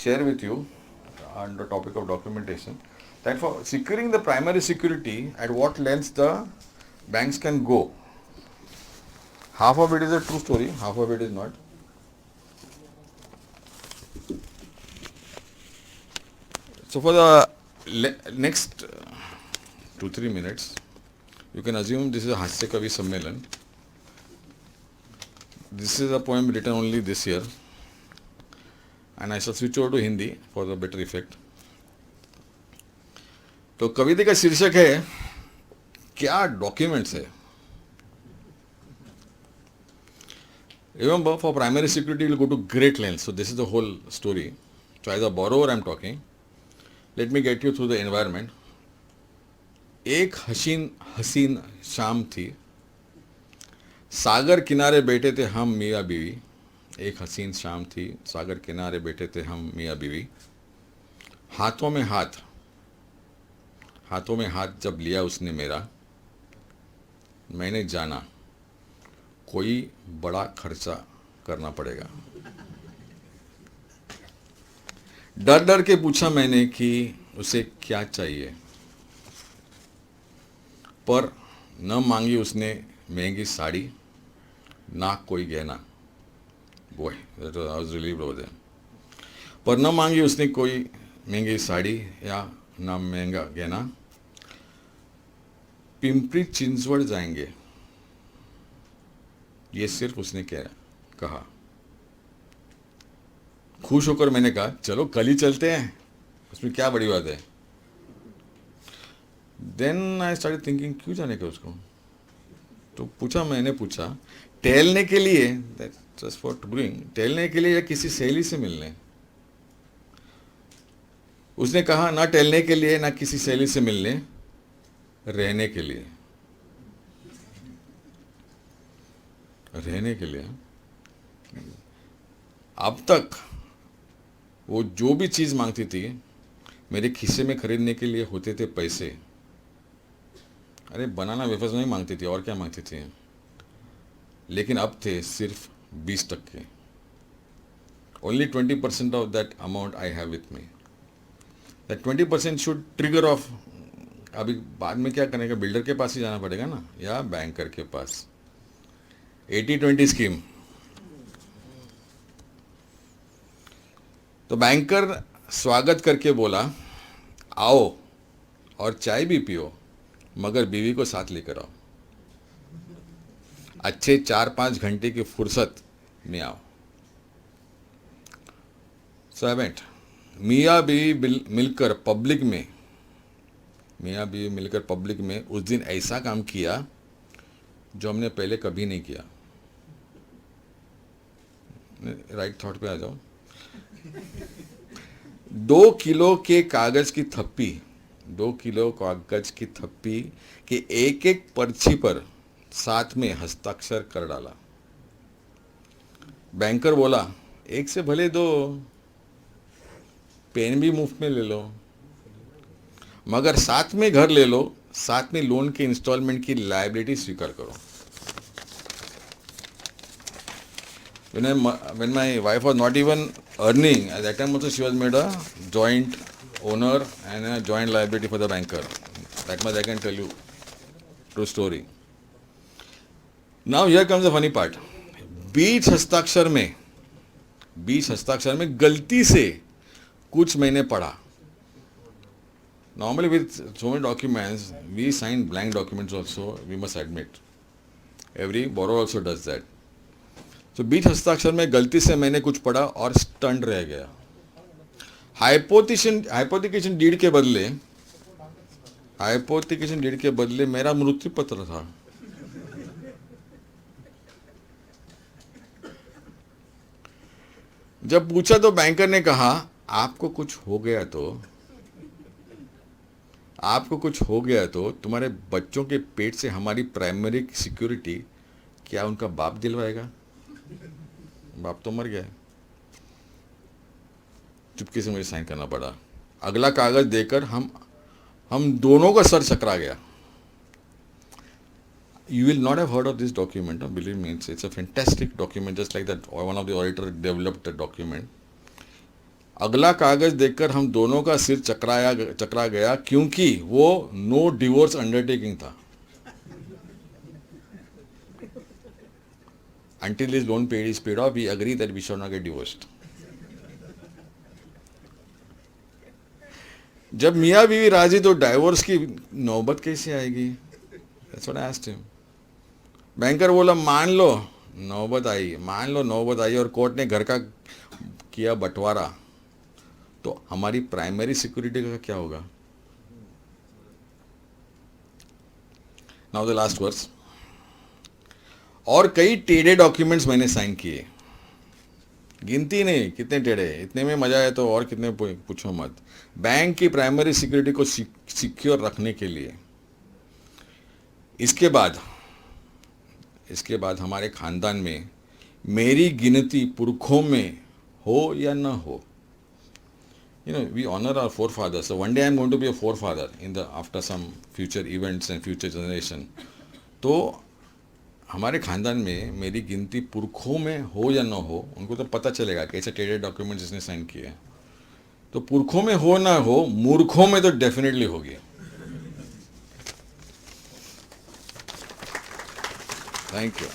share with you on the topic of documentation that for securing the primary security, at what lengths the banks can go. Half of it is a true story, half of it is not. So for the next 2-3 minutes, you can assume this is a Hasya Kavi Sammelan. This is a poem written only this year, and I shall switch over to Hindi for the better effect. तो कविता का शीर्षक है क्या documents है. Remember, for primary security, we'll go to great lengths. So this is the whole story. So as a borrower, I'm talking. Let me get you through the environment. एक हसीन हसीन शाम थी, सागर किनारे बैठे थे हम मियाँ बीवी. एक हसीन शाम थी, सागर किनारे बैठे थे हम मियाँ बीवी. हाथों में हाथ जब लिया उसने मेरा, मैंने जाना कोई बड़ा खर्चा करना पड़ेगा. डर डर के पूछा मैंने कि उसे क्या चाहिए, पर न मांगी उसने महंगी साड़ी, ना कोई गहना. वो है, पर न मांगी उसने कोई महंगी साड़ी या ना महंगा गहना. पिंपरी चिंचवड़ जाएंगे, ये सिर्फ उसने कहा. खुश होकर मैंने कहा चलो कल ही चलते हैं, उसमें क्या बड़ी बात है. देन आई स्टार्टेड थिंकिंग क्यों जाने का उसको. तो मैंने पूछा टहलने के लिए, जस्ट फॉर टूरिंग, टहलने के लिए या किसी सहेली से मिलने. उसने कहा ना टहलने के लिए ना किसी सहेली से मिलने, रहने के लिए. रहने के लिए. अब तक वो जो भी चीज़ मांगती थी मेरे खिस्से में खरीदने के लिए होते थे पैसे. अरे बनाना वेफर्स नहीं मांगती थी, और क्या मांगती थी. लेकिन अब थे सिर्फ 20%. Only 20% of that amount I have with me. That 20% should trigger of. अभी बाद में क्या करने का, बिल्डर के पास ही जाना पड़ेगा ना, या बैंकर के पास. 80-20 स्कीम. तो बैंकर स्वागत करके बोला आओ और चाय भी पियो, मगर बीवी को साथ लेकर आओ. अच्छे 4-5 घंटे की फुर्सत में आओ. सर्वेंट मियाँ बीवी मिलकर पब्लिक में उस दिन ऐसा काम किया जो हमने पहले कभी नहीं किया. राइट थॉट पे आ जाओ. 2 किलो के कागज की थप्पी, 2 किलो कागज की थप्पी के एक एक पर्ची पर साथ में हस्ताक्षर कर डाला. बैंकर बोला एक से भले दो, पेन भी मुफ्त में ले लो, मगर साथ में घर ले लो, साथ में लोन के इंस्टॉलमेंट की लायबिलिटी स्वीकार करो. When my wife was not even earning, at that time also she was made a joint owner and a joint liability for the banker. That much I can tell you. True story. Now here comes the funny part. बीच हस्ताक्षर में गलती से कुछ मैंने पढ़ा. Normally with so many documents, we sign blank documents also, we must admit. Every borrower also does that. तो बीच हस्ताक्षर में गलती से मैंने कुछ पढ़ा और स्टंट रह गया. हाइपोथिकेशन डीड के बदले मेरा मृत्यु पत्र था. जब पूछा तो बैंकर ने कहा आपको कुछ हो गया तो तुम्हारे बच्चों के पेट से हमारी प्राइमरी सिक्योरिटी क्या उनका बाप दिलवाएगा. बाप तो मर गया है. चुपके से मुझे साइन करना पड़ा. अगला कागज देकर हम दोनों का सर चकरा गया. You will not have heard of this document. Believe me, it's a fantastic document, just like that one of the auditor developed a document. अगला कागज देखकर हम दोनों का सिर चकरा गया, क्योंकि वो नो डिवोर्स अंडरटेकिंग था. Until this loan is paid off, we agree that we should not get divorced. जब मियाँ बीवी राजी तो डाइवोर्स की नौबत कैसे आएगी? That's what I asked him. Banker बोला मान लो नौबत आई और कोर्ट ने घर का किया बंटवारा, तो हमारी प्राइमरी सिक्योरिटी का क्या होगा? Now the last verse. और कई टेढ़े डॉक्यूमेंट्स मैंने साइन किए, गिनती नहीं कितने टेढ़े, इतने में मजा है तो और कितने पूछो मत. बैंक की प्राइमरी सिक्योरिटी को सिक्योर रखने के लिए. इसके बाद हमारे खानदान में मेरी गिनती पुरखों में हो या ना हो, we honor our forefathers. So one day I'm going to be a forefather after some future events and future generation. तो हमारे खानदान में मेरी गिनती पुरखों में हो या ना हो, उनको तो पता चलेगा कैसे टेढ़े डॉक्यूमेंट्स इसने साइन किए. तो पुरखों में हो ना हो, मूर्खों में तो डेफिनेटली होगी. Thank you.